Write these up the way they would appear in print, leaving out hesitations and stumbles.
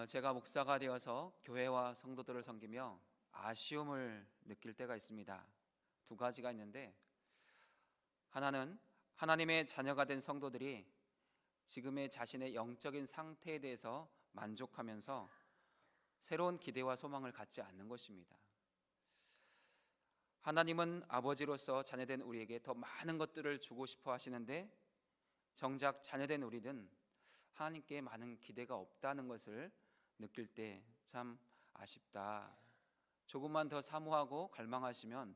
제가 목사가 되어서 교회와 성도들을 섬기며 아쉬움을 느낄 때가 있습니다. 두 가지가 있는데, 하나는 하나님의 자녀가 된 성도들이 지금의 자신의 영적인 상태에 대해서 만족하면서 새로운 기대와 소망을 갖지 않는 것입니다. 하나님은 아버지로서 자녀된 우리에게 더 많은 것들을 주고 싶어 하시는데, 정작 자녀된 우리는 하나님께 많은 기대가 없다는 것을 느낄 때 참 아쉽다. 조금만 더 사모하고 갈망하시면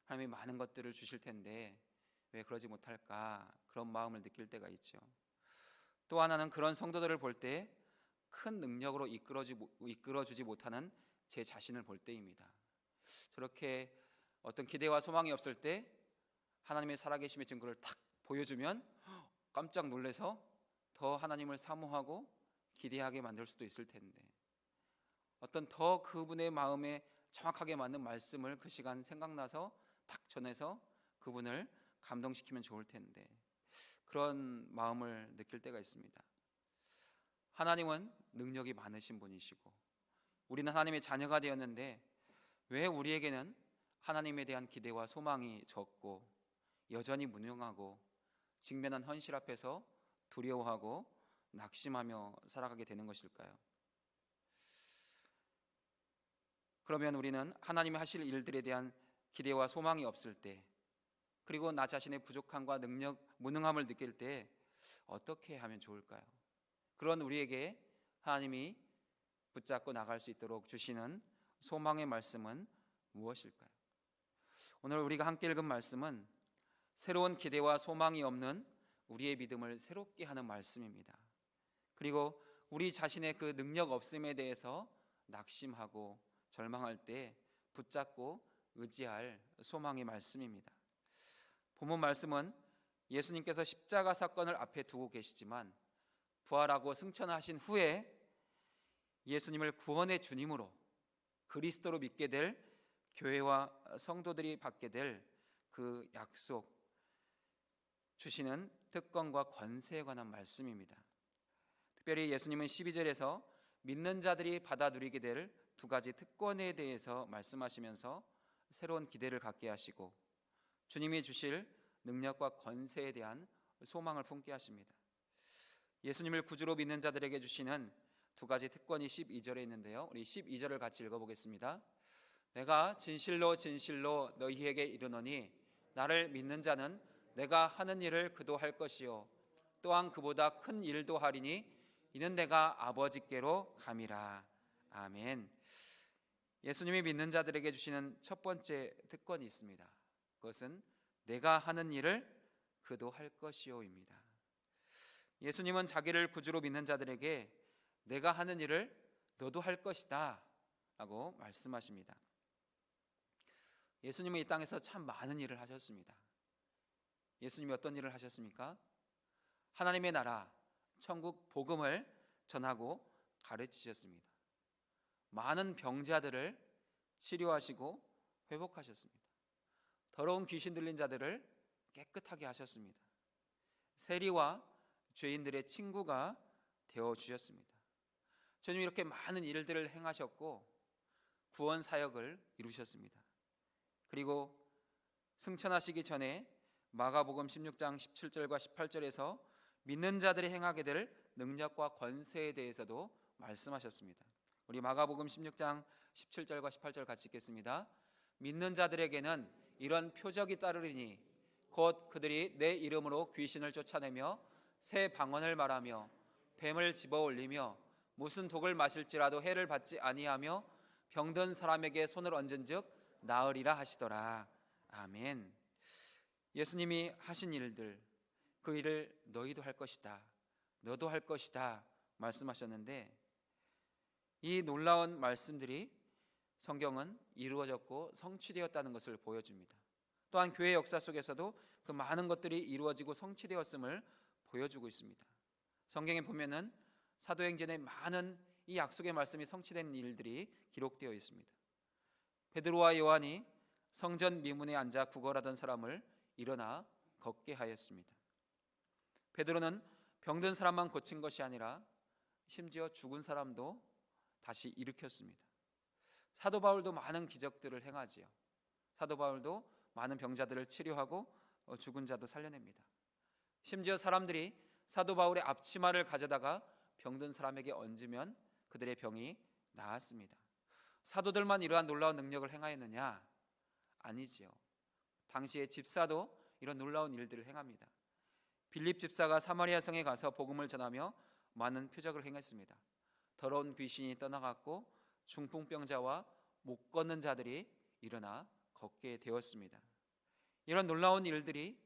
하나님이 많은 것들을 주실 텐데 왜 그러지 못할까, 그런 마음을 느낄 때가 있죠. 또 하나는 그런 성도들을 볼 때 큰 능력으로 이끌어주지 못하는 제 자신을 볼 때입니다. 저렇게 어떤 기대와 소망이 없을 때 하나님의 살아계심의 증거를 탁 보여주면 깜짝 놀라서 더 하나님을 사모하고 기대하게 만들 수도 있을 텐데, 어떤 더 그분의 마음에 정확하게 맞는 말씀을 그 시간 생각나서 탁 전해서 그분을 감동시키면 좋을 텐데, 그런 마음을 느낄 때가 있습니다. 하나님은 능력이 많으신 분이시고 우리는 하나님의 자녀가 되었는데 왜 우리에게는 하나님에 대한 기대와 소망이 적고 여전히 무능하고 직면한 현실 앞에서 두려워하고 낙심하며 살아가게 되는 것일까요? 그러면 우리는 하나님이 하실 일들에 대한 기대와 소망이 없을 때, 그리고 나 자신의 부족함과 무능함을 느낄 때 어떻게 하면 좋을까요? 그런 우리에게 하나님이 붙잡고 나갈 수 있도록 주시는 소망의 말씀은 무엇일까요? 오늘 우리가 함께 읽은 말씀은 새로운 기대와 소망이 없는 우리의 믿음을 새롭게 하는 말씀입니다. 그리고 우리 자신의 그 능력 없음에 대해서 낙심하고 절망할 때 붙잡고 의지할 소망의 말씀입니다. 본문 말씀은 예수님께서 십자가 사건을 앞에 두고 계시지만 부활하고 승천하신 후에 예수님을 구원의 주님으로, 그리스도로 믿게 될 교회와 성도들이 받게 될 그 약속 주시는 특권과 권세에 관한 말씀입니다. 특별히 예수님은 12절에서 믿는 자들이 받아 누리게 될 두 가지 특권에 대해서 말씀하시면서 새로운 기대를 갖게 하시고 주님이 주실 능력과 권세에 대한 소망을 품게 하십니다. 예수님을 구주로 믿는 자들에게 주시는 두 가지 특권이 12절에 있는데요, 우리 12절을 같이 읽어보겠습니다. 내가 진실로 진실로 너희에게 이르노니 나를 믿는 자는 내가 하는 일을 그도 할 것이요 또한 그보다 큰 일도 하리니 이는 내가 아버지께로 감이라. 아멘. 예수님이 믿는 자들에게 주시는 첫 번째 특권이 있습니다. 그것은 내가 하는 일을 그도 할 것이요입니다. 예수님은 자기를 구주로 믿는 자들에게 내가 하는 일을 너도 할 것이다 라고 말씀하십니다. 예수님은 이 땅에서 참 많은 일을 하셨습니다. 예수님이 어떤 일을 하셨습니까? 하나님의 나라, 천국 복음을 전하고 가르치셨습니다. 많은 병자들을 치료하시고 회복하셨습니다. 더러운 귀신 들린 자들을 깨끗하게 하셨습니다. 세리와 죄인들의 친구가 되어주셨습니다. 주님 이렇게 많은 일들을 행하셨고 구원 사역을 이루셨습니다. 그리고 승천하시기 전에 마가복음 16장 17절과 18절에서 믿는 자들이 행하게 될 능력과 권세에 대해서도 말씀하셨습니다. 우리 마가복음 16장 17절과 18절 같이 읽겠습니다. 믿는 자들에게는 이런 표적이 따르리니 곧 그들이 내 이름으로 귀신을 쫓아내며 새 방언을 말하며 뱀을 집어올리며 무슨 독을 마실지라도 해를 받지 아니하며 병든 사람에게 손을 얹은즉 나으리라 하시더라. 아멘. 예수님이 하신 일들, 그 일을 너희도 할 것이다, 너도 할 것이다 말씀하셨는데, 이 놀라운 말씀들이 성경은 이루어졌고 성취되었다는 것을 보여줍니다. 또한 교회 역사 속에서도 그 많은 것들이 이루어지고 성취되었음을 보여주고 있습니다. 성경에 보면은 사도행전에 많은 이 약속의 말씀이 성취된 일들이 기록되어 있습니다. 베드로와 요한이 성전 미문에 앉아 구걸하던 사람을 일어나 걷게 하였습니다. 베드로는 병든 사람만 고친 것이 아니라 심지어 죽은 사람도 다시 일으켰습니다. 사도 바울도 많은 기적들을 행하지요. 사도 바울도 많은 병자들을 치료하고 죽은 자도 살려냅니다. 심지어 사람들이 사도 바울의 앞치마를 가져다가 병든 사람에게 얹으면 그들의 병이 나았습니다. 사도들만 이러한 놀라운 능력을 행하였느냐? 아니지요. 당시의 집사도 이런 놀라운 일들을 행합니다. 빌립 집사가 사마리아 성에 가서 복음을 전하며 많은 표적을 행했습니다. 더러운 귀신이 떠나갔고 중풍병자와 못 걷는 자들이 일어나 걷게 되었습니다. 이런 놀라운 일들이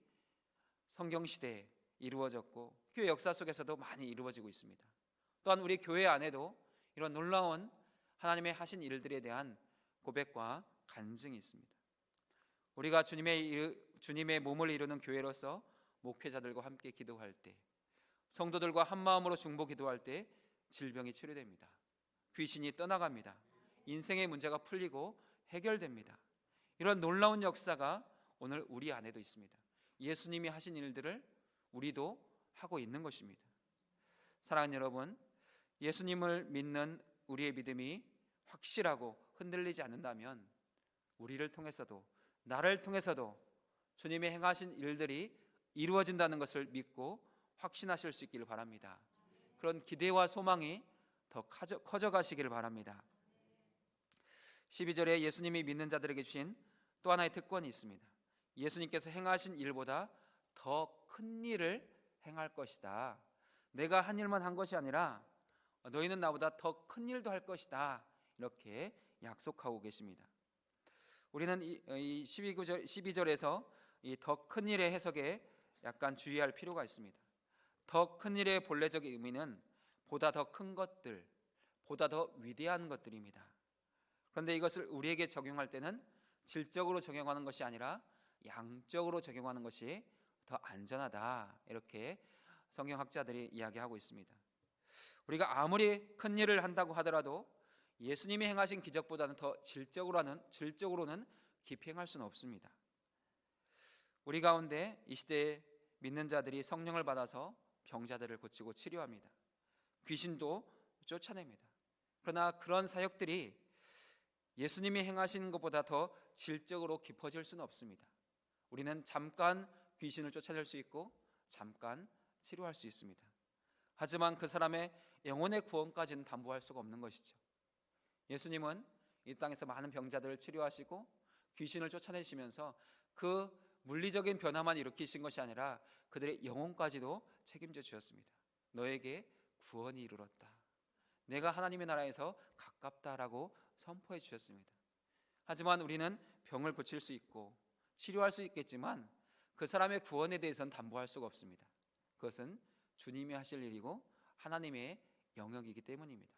성경시대에 이루어졌고 교회 역사 속에서도 많이 이루어지고 있습니다. 또한 우리 교회 안에도 이런 놀라운 하나님의 하신 일들에 대한 고백과 간증이 있습니다. 우리가 주님의 몸을 이루는 교회로서 목회자들과 함께 기도할 때, 성도들과 한 마음으로 중보 기도할 때 질병이 치료됩니다. 귀신이 떠나갑니다. 인생의 문제가 풀리고 해결됩니다. 이런 놀라운 역사가 오늘 우리 안에도 있습니다. 예수님이 하신 일들을 우리도 하고 있는 것입니다. 사랑하는 여러분, 예수님을 믿는 우리의 믿음이 확실하고 흔들리지 않는다면 우리를 통해서도, 나를 통해서도 주님의 행하신 일들이 이루어진다는 것을 믿고 확신하실 수 있기를 바랍니다. 그런 기대와 소망이 더 커져가시기를 바랍니다. 12절에 예수님이 믿는 자들에게 주신 또 하나의 특권이 있습니다. 예수님께서 행하신 일보다 더 큰 일을 행할 것이다. 내가 한 일만 한 것이 아니라 너희는 나보다 더 큰 일도 할 것이다. 이렇게 약속하고 계십니다. 우리는 이 12절에서 이 더 큰 일의 해석에 약간 주의할 필요가 있습니다. 더 큰 일의 본래적인 의미는 보다 더 큰 것들, 보다 더 위대한 것들입니다. 그런데 이것을 우리에게 적용할 때는 질적으로 적용하는 것이 아니라 양적으로 적용하는 것이 더 안전하다. 이렇게 성경학자들이 이야기하고 있습니다. 우리가 아무리 큰 일을 한다고 하더라도 예수님이 행하신 기적보다는 더 질적으로는 깊이 행할 수는 없습니다. 우리 가운데 이 시대에 믿는 자들이 성령을 받아서 병자들을 고치고 치료합니다. 귀신도 쫓아냅니다. 그러나 그런 사역들이 예수님이 행하신 것보다 더 질적으로 깊어질 수는 없습니다. 우리는 잠깐 귀신을 쫓아낼 수 있고 잠깐 치료할 수 있습니다. 하지만 그 사람의 영혼의 구원까지는 담보할 수가 없는 것이죠. 예수님은 이 땅에서 많은 병자들을 치료하시고 귀신을 쫓아내시면서 그 물리적인 변화만 일으키신 것이 아니라 그들의 영혼까지도 책임져 주셨습니다. 너에게 구원이 이르렀다. 내가 하나님의 나라에서 가깝다라고 선포해 주셨습니다. 하지만 우리는 병을 고칠 수 있고 치료할 수 있겠지만 그 사람의 구원에 대해서는 담보할 수가 없습니다. 그것은 주님이 하실 일이고 하나님의 영역이기 때문입니다.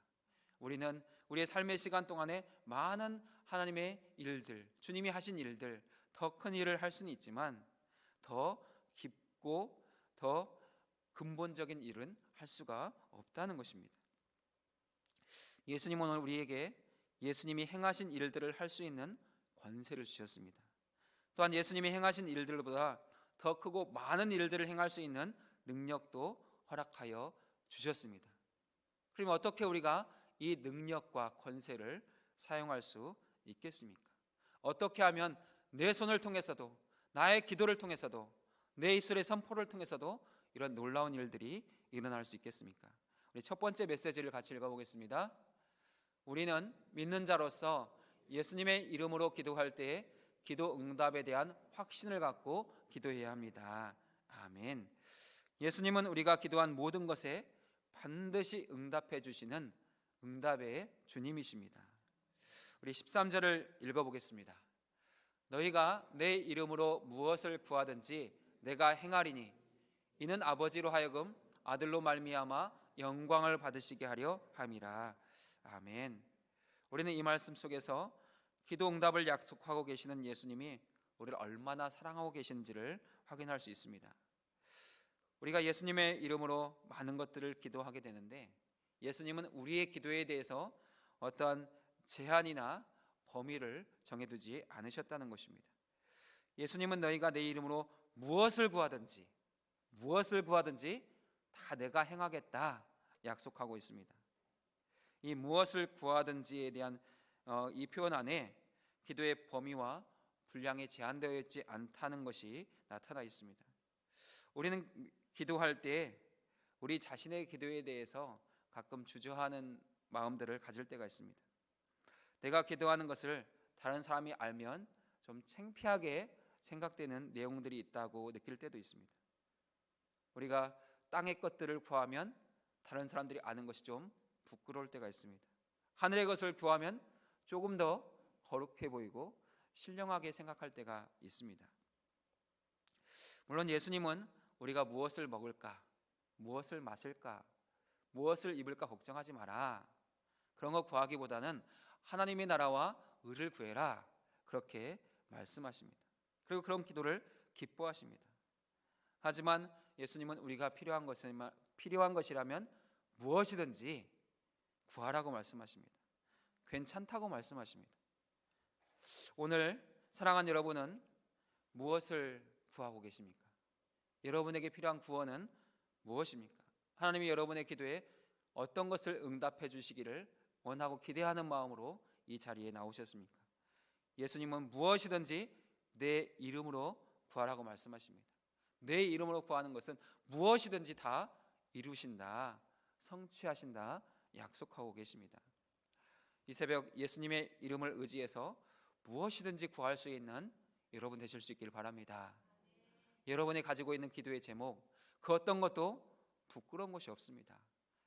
우리는 우리의 삶의 시간 동안에 많은 하나님의 일들, 주님이 하신 일들, 더 큰 일을 할 수는 있지만 더 깊고 더 근본적인 일은 할 수가 없다는 것입니다. 예수님은 오늘 우리에게 예수님이 행하신 일들을 할 수 있는 권세를 주셨습니다. 또한 예수님이 행하신 일들보다 더 크고 많은 일들을 행할 수 있는 능력도 허락하여 주셨습니다. 그러면 어떻게 우리가 이 능력과 권세를 사용할 수 있겠습니까? 어떻게 하면 내 손을 통해서도, 나의 기도를 통해서도, 내 입술의 선포를 통해서도 이런 놀라운 일들이 일어날 수 있겠습니까? 우리 첫 번째 메시지를 같이 읽어보겠습니다. 우리는 믿는 자로서 예수님의 이름으로 기도할 때에 기도 응답에 대한 확신을 갖고 기도해야 합니다. 아멘. 예수님은 우리가 기도한 모든 것에 반드시 응답해 주시는 응답의 주님이십니다. 우리 13절을 읽어보겠습니다. 너희가 내 이름으로 무엇을 구하든지 내가 행하리니 이는 아버지로 하여금 아들로 말미암아 영광을 받으시게 하려 함이라. 아멘. 우리는 이 말씀 속에서 기도 응답을 약속하고 계시는 예수님이 우리를 얼마나 사랑하고 계신지를 확인할 수 있습니다. 우리가 예수님의 이름으로 많은 것들을 기도하게 되는데 예수님은 우리의 기도에 대해서 어떠한 제한이나 범위를 정해두지 않으셨다는 것입니다. 예수님은 너희가 내 이름으로 무엇을 구하든지 다 내가 행하겠다 약속하고 있습니다. 이 무엇을 구하든지에 대한 이 표현 안에 기도의 범위와 분량이 제한되어 있지 않다는 것이 나타나 있습니다. 우리는 기도할 때 우리 자신의 기도에 대해서 가끔 주저하는 마음들을 가질 때가 있습니다. 내가 기도하는 것을 다른 사람이 알면 좀 창피하게 생각되는 내용들이 있다고 느낄 때도 있습니다. 우리가 땅의 것들을 구하면 다른 사람들이 아는 것이 좀 부끄러울 때가 있습니다. 하늘의 것을 구하면 조금 더 거룩해 보이고 신령하게 생각할 때가 있습니다. 물론 예수님은 우리가 무엇을 먹을까, 무엇을 마실까, 무엇을 입을까 걱정하지 마라, 그런 거 구하기보다는 하나님의 나라와 의를 구해라, 그렇게 말씀하십니다. 그리고 그런 기도를 기뻐하십니다. 하지만 예수님은 우리가 필요한 것이라면 무엇이든지 구하라고 말씀하십니다. 괜찮다고 말씀하십니다. 오늘 사랑하는 여러분은 무엇을 구하고 계십니까? 여러분에게 필요한 구원은 무엇입니까? 하나님이 여러분의 기도에 어떤 것을 응답해 주시기를 원하고 기대하는 마음으로 이 자리에 나오셨습니까? 예수님은 무엇이든지 내 이름으로 구하라고 말씀하십니다. 내 이름으로 구하는 것은 무엇이든지 다 이루신다, 성취하신다 약속하고 계십니다. 이 새벽 예수님의 이름을 의지해서 무엇이든지 구할 수 있는 여러분 되실 수 있기를 바랍니다. 여러분이 가지고 있는 기도의 제목, 그 어떤 것도 부끄러운 것이 없습니다.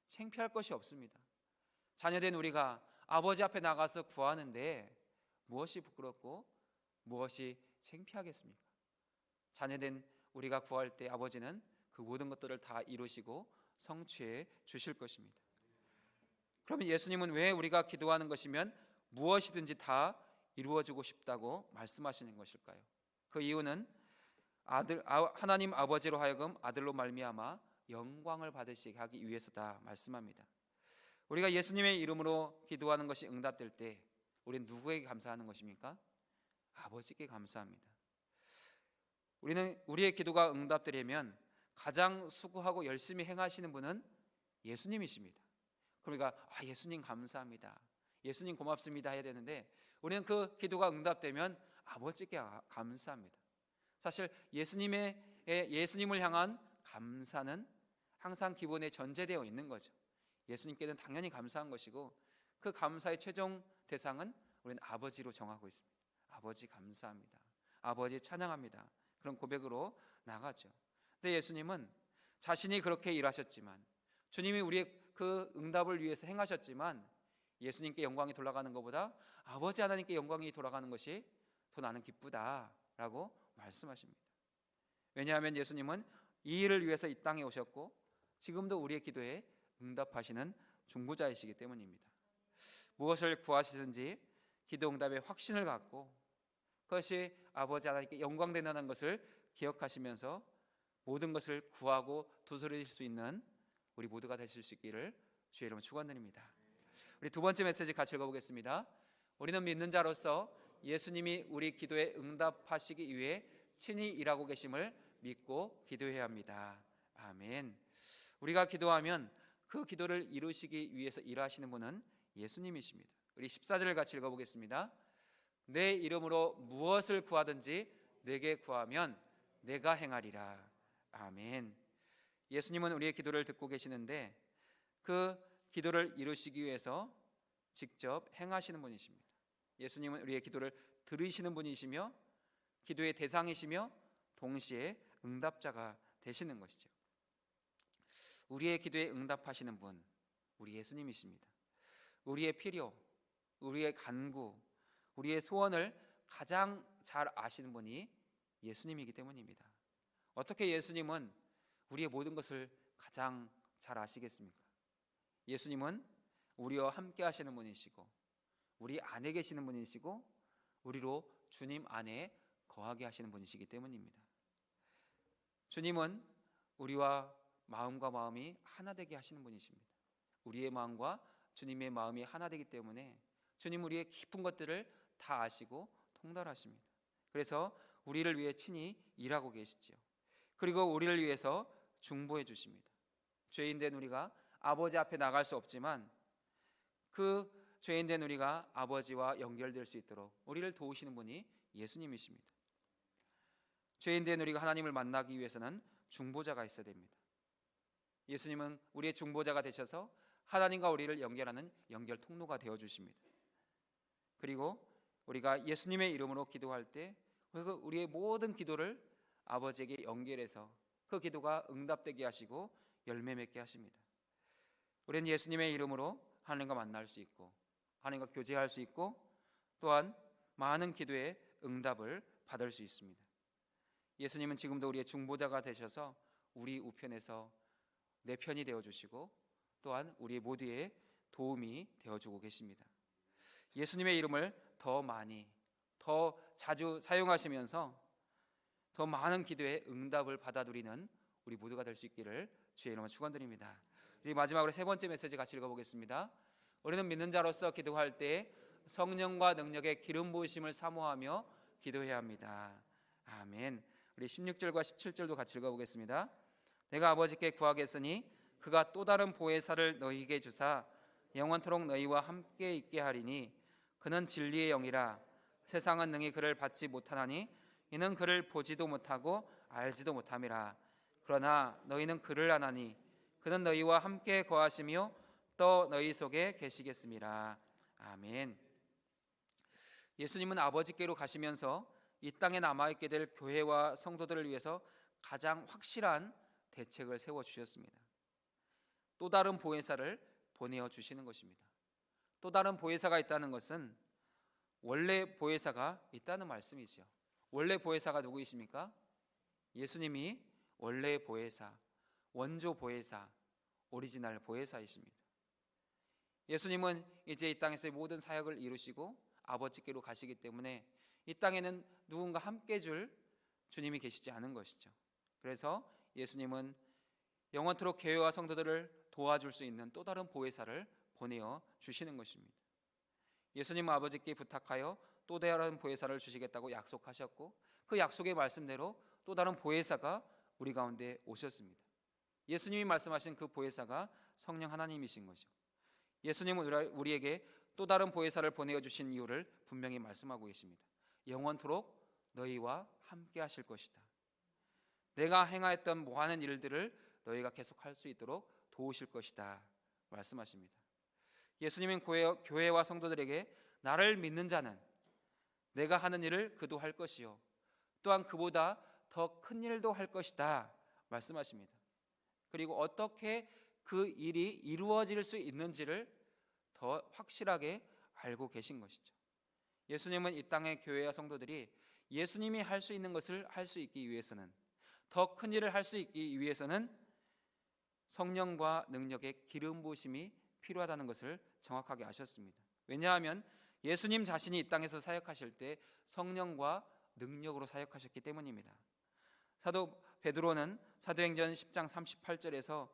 창피할 것이 없습니다. 자녀된 우리가 아버지 앞에 나가서 구하는데 무엇이 부끄럽고 무엇이 창피하겠습니까? 자녀된 우리가 구할 때 아버지는 그 모든 것들을 다 이루시고 성취해 주실 것입니다. 그러면 예수님은 왜 우리가 기도하는 것이면 무엇이든지 다 이루어지고 싶다고 말씀하시는 것일까요? 그 이유는 하나님 아버지로 하여금 아들로 말미암아 영광을 받으시게 하기 위해서다 말씀합니다. 우리가 예수님의 이름으로 기도하는 것이 응답될 때 우리는 누구에게 감사하는 것입니까? 아버지께 감사합니다. 우리는 우리의 기도가 응답되려면 가장 수고하고 열심히 행하시는 분은 예수님이십니다. 그러니까 예수님 감사합니다, 예수님 고맙습니다 해야 되는데 우리는 그 기도가 응답되면 아버지께 감사합니다. 사실 예수님을 향한 감사는 항상 기본에 전제되어 있는 거죠. 예수님께는 당연히 감사한 것이고 그 감사의 최종 대상은 우리는 아버지로 정하고 있습니다. 아버지 감사합니다, 아버지 찬양합니다, 그런 고백으로 나가죠. 근데 예수님은 자신이 그렇게 일하셨지만, 주님이 우리의 그 응답을 위해서 행하셨지만 예수님께 영광이 돌아가는 것보다 아버지 하나님께 영광이 돌아가는 것이 더 나는 기쁘다라고 말씀하십니다. 왜냐하면 예수님은 이 일을 위해서 이 땅에 오셨고 지금도 우리의 기도에 응답하시는 중보자이시기 때문입니다. 무엇을 구하시든지 기도 응답의 확신을 갖고 그것이 아버지 하나님께 영광된다는 것을 기억하시면서 모든 것을 구하고 두드릴 수 있는 우리 모두가 되실 수 있기를 주의 이름으로 축원드립니다. 우리 두 번째 메시지 같이 읽어보겠습니다. 우리는 믿는 자로서 예수님이 우리 기도에 응답하시기 위해 친히 일하고 계심을 믿고 기도해야 합니다. 아멘. 우리가 기도하면 그 기도를 이루시기 위해서 일하시는 분은 예수님이십니다. 우리 14절을 같이 읽어보겠습니다. 내 이름으로 무엇을 구하든지 내게 구하면 내가 행하리라. 아멘. 예수님은 우리의 기도를 듣고 계시는데 그 기도를 이루시기 위해서 직접 행하시는 분이십니다. 예수님은 우리의 기도를 들으시는 분이시며 기도의 대상이시며 동시에 응답자가 되시는 것이죠. 우리의 기도에 응답하시는 분, 우리 예수님이십니다. 우리의 필요, 우리의 간구, 우리의 소원을 가장 잘 아시는 분이 예수님이기 때문입니다. 어떻게 예수님은 우리의 모든 것을 가장 잘 아시겠습니까? 예수님은 우리와 함께 하시는 분이시고 우리 안에 계시는 분이시고 우리로 주님 안에 거하게 하시는 분이시기 때문입니다. 주님은 우리와 마음과 마음이 하나 되게 하시는 분이십니다. 우리의 마음과 주님의 마음이 하나 되기 때문에 주님 우리의 깊은 것들을 다 아시고 통달하십니다. 그래서 우리를 위해 친히 일하고 계시지요. 그리고 우리를 위해서 중보해 주십니다. 죄인된 우리가 아버지 앞에 나갈 수 없지만 그 죄인된 우리가 아버지와 연결될 수 있도록 우리를 도우시는 분이 예수님이십니다. 죄인된 우리가 하나님을 만나기 위해서는 중보자가 있어야 됩니다. 예수님은 우리의 중보자가 되셔서 하나님과 우리를 연결하는 연결 통로가 되어 주십니다. 그리고 우리가 예수님의 이름으로 기도할 때 우리의 모든 기도를 아버지에게 연결해서 그 기도가 응답되게 하시고 열매 맺게 하십니다. 우리는 예수님의 이름으로 하나님과 만날 수 있고 하나님과 교제할 수 있고 또한 많은 기도의 응답을 받을 수 있습니다. 예수님은 지금도 우리의 중보자가 되셔서 우리 우편에서 내 편이 되어주시고 또한 우리 모두의 도움이 되어주고 계십니다. 예수님의 이름을 더 많이 더 자주 사용하시면서 더 많은 기도의 응답을 받아 누리는 우리 모두가 될 수 있기를 주의 이름으로 축원드립니다. 우리 마지막으로 세 번째 메시지 같이 읽어보겠습니다. 우리는 믿는 자로서 기도할 때 성령과 능력의 기름 부으심을 사모하며 기도해야 합니다. 아멘. 우리 16절과 17절도 같이 읽어보겠습니다. 내가 아버지께 구하겠으니 그가 또 다른 보혜사를 너희에게 주사 영원토록 너희와 함께 있게 하리니 그는 진리의 영이라. 세상은 능히 그를 받지 못하나니 이는 그를 보지도 못하고 알지도 못함이라. 그러나 너희는 그를 아나니 그는 너희와 함께 거하시며 또 너희 속에 계시겠습니다. 아멘. 예수님은 아버지께로 가시면서 이 땅에 남아있게 될 교회와 성도들을 위해서 가장 확실한 대책을 세워주셨습니다. 또 다른 보혜사를 보내어 주시는 것입니다. 또 다른 보혜사가 있다는 것은 원래 보혜사가 있다는 말씀이죠. 원래 보혜사가 누구이십니까? 예수님이 원래 보혜사, 원조 보혜사, 오리지널 보혜사이십니다. 예수님은 이제 이 땅에서의 모든 사역을 이루시고 아버지께로 가시기 때문에 이 땅에는 누군가 함께 줄 주님이 계시지 않은 것이죠. 그래서 예수님은 영원토록 교회와 성도들을 도와줄 수 있는 또 다른 보혜사를 보내어 주시는 것입니다. 예수님은 아버지께 부탁하여 또 다른 보혜사를 주시겠다고 약속하셨고 그 약속의 말씀대로 또 다른 보혜사가 우리 가운데 오셨습니다. 예수님이 말씀하신 그 보혜사가 성령 하나님이신 거죠. 예수님은 우리에게 또 다른 보혜사를 보내어 주신 이유를 분명히 말씀하고 계십니다. 영원토록 너희와 함께 하실 것이다. 내가 행하였던 모하는 일들을 너희가 계속할 수 있도록 도우실 것이다 말씀하십니다. 예수님은 교회와 성도들에게 나를 믿는 자는 내가 하는 일을 그도 할 것이요 또한 그보다 더 큰 일도 할 것이다 말씀하십니다. 그리고 어떻게 그 일이 이루어질 수 있는지를 더 확실하게 알고 계신 것이죠. 예수님은 이 땅의 교회와 성도들이 예수님이 할 수 있는 것을 할 수 있기 위해서는 더 큰 일을 할 수 있기 위해서는 성령과 능력의 기름 부으심이 필요하다는 것을 정확하게 아셨습니다. 왜냐하면 예수님 자신이 이 땅에서 사역하실 때 성령과 능력으로 사역하셨기 때문입니다. 사도 베드로는 사도행전 10장 38절에서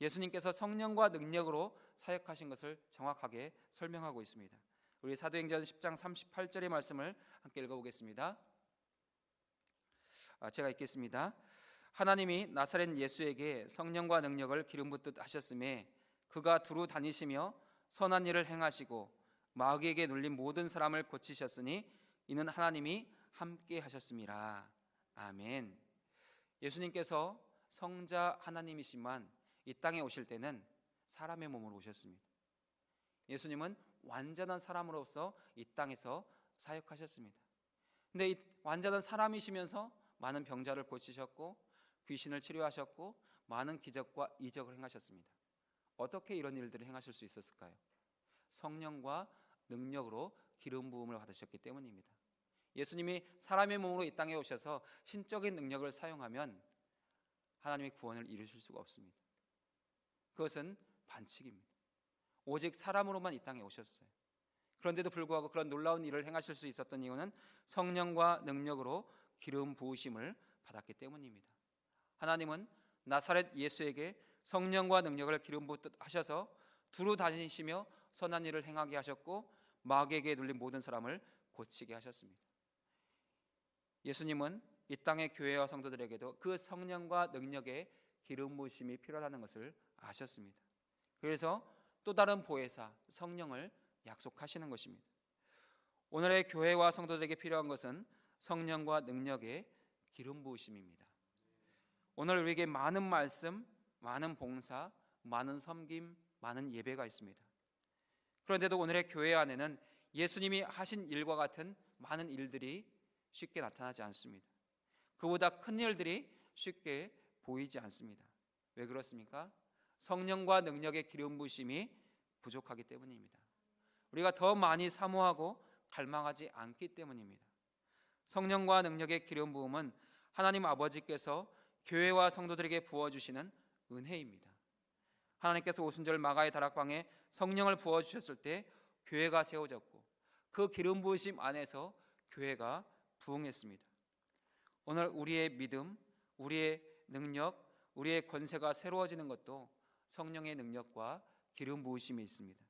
예수님께서 성령과 능력으로 사역하신 것을 정확하게 설명하고 있습니다. 우리 사도행전 10장 38절의 말씀을 함께 읽어보겠습니다. 제가 읽겠습니다. 하나님이 나사렛 예수에게 성령과 능력을 기름 붓듯 하셨음에 그가 두루 다니시며 선한 일을 행하시고 마귀에게 눌린 모든 사람을 고치셨으니 이는 하나님이 함께 하셨음이라. 아멘. 예수님께서 성자 하나님이시만 이 땅에 오실 때는 사람의 몸으로 오셨습니다. 예수님은 완전한 사람으로서 이 땅에서 사역하셨습니다. 근데 이 완전한 사람이시면서 많은 병자를 고치셨고 귀신을 치료하셨고 많은 기적과 이적을 행하셨습니다. 어떻게 이런 일들을 행하실 수 있었을까요? 성령과 능력으로 기름 부음을 받으셨기 때문입니다. 예수님이 사람의 몸으로 이 땅에 오셔서 신적인 능력을 사용하면 하나님의 구원을 이루실 수가 없습니다. 그것은 반칙입니다. 오직 사람으로만 이 땅에 오셨어요. 그런데도 불구하고 그런 놀라운 일을 행하실 수 있었던 이유는 성령과 능력으로 기름 부으심을 받았기 때문입니다. 하나님은 나사렛 예수에게 성령과 능력을 기름 붓듯 하셔서 두루 다니시며 선한 일을 행하게 하셨고 마귀에게 눌린 모든 사람을 고치게 하셨습니다. 예수님은 이 땅의 교회와 성도들에게도 그 성령과 능력의 기름 부으심이 필요하다는 것을 아셨습니다. 그래서 또 다른 보혜사 성령을 약속하시는 것입니다. 오늘의 교회와 성도들에게 필요한 것은 성령과 능력의 기름 부으심입니다. 오늘 우리에게 많은 말씀, 많은 봉사, 많은 섬김, 많은 예배가 있습니다. 그런데도 오늘의 교회 안에는 예수님이 하신 일과 같은 많은 일들이 쉽게 나타나지 않습니다. 그보다 큰 일들이 쉽게 보이지 않습니다. 왜 그렇습니까? 성령과 능력의 기름 부으심이 부족하기 때문입니다. 우리가 더 많이 사모하고 갈망하지 않기 때문입니다. 성령과 능력의 기름 부음은 하나님 아버지께서 교회와 성도들에게 부어주시는 은혜입니다. 하나님께서 오순절 마가의 다락방에 성령을 부어주셨을 때 교회가 세워졌고 그 기름 부으심 안에서 교회가 부흥했습니다. 오늘 우리의 믿음, 우리의 능력, 우리의 권세가 새로워지는 것도 성령의 능력과 기름 부으심이 있습니다.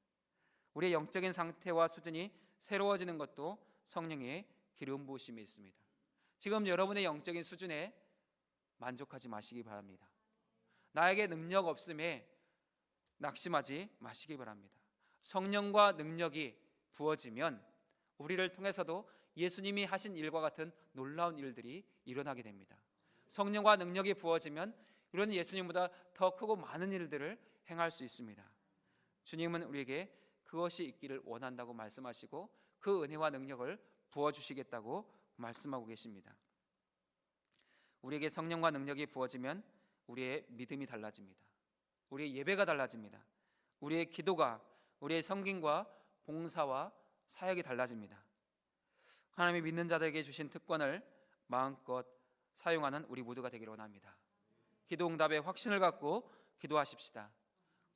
우리의 영적인 상태와 수준이 새로워지는 것도 성령의 기름 부으심이 있습니다. 지금 여러분의 영적인 수준에 만족하지 마시기 바랍니다. 나에게 능력 없음에 낙심하지 마시기 바랍니다. 성령과 능력이 부어지면 우리를 통해서도 예수님이 하신 일과 같은 놀라운 일들이 일어나게 됩니다. 성령과 능력이 부어지면 이런 예수님보다 더 크고 많은 일들을 행할 수 있습니다. 주님은 우리에게 그것이 있기를 원한다고 말씀하시고 그 은혜와 능력을 부어주시겠다고 말씀하고 계십니다. 우리에게 성령과 능력이 부어지면 우리의 믿음이 달라집니다. 우리의 예배가 달라집니다. 우리의 기도가, 우리의 섬김과 봉사와 사역이 달라집니다. 하나님이 믿는 자들에게 주신 특권을 마음껏 사용하는 우리 모두가 되기를 원합니다. 기도 응답에 확신을 갖고 기도하십시다.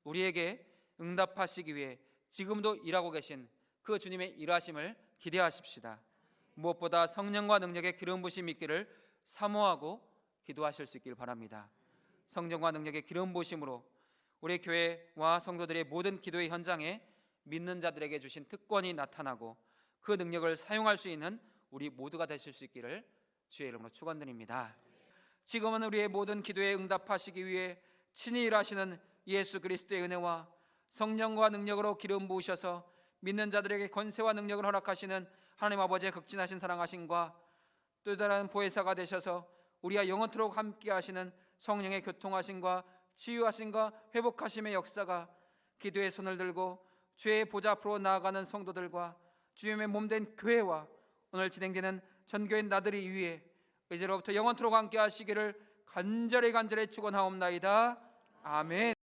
우리에게 응답하시기 위해 지금도 일하고 계신 그 주님의 일하심을 기대하십시다. 무엇보다 성령과 능력의 기름 부으심이 있기를 사모하고 기도하실 수 있기를 바랍니다. 성령과 능력의 기름 부으심으로 우리 교회와 성도들의 모든 기도의 현장에 믿는 자들에게 주신 특권이 나타나고 그 능력을 사용할 수 있는 우리 모두가 되실 수 있기를 주의 이름으로 축원드립니다. 지금은 우리의 모든 기도에 응답하시기 위해 친히 일하시는 예수 그리스도의 은혜와 성령과 능력으로 기름 부으셔서 믿는 자들에게 권세와 능력을 허락하시는 하나님 아버지의 극진하신 사랑하심과 또 다른 보혜사가 되셔서 우리와 영원토록 함께 하시는 성령의 교통하심과 치유하심과 회복하심의 역사가 기도의 손을 들고 주의 보좌 앞으로 나아가는 성도들과 주님의 몸된 교회와 오늘 진행되는 전교회 나들이 위에 이제로부터 영원토록 함께 하시기를 간절히 축원하옵나이다. 아멘.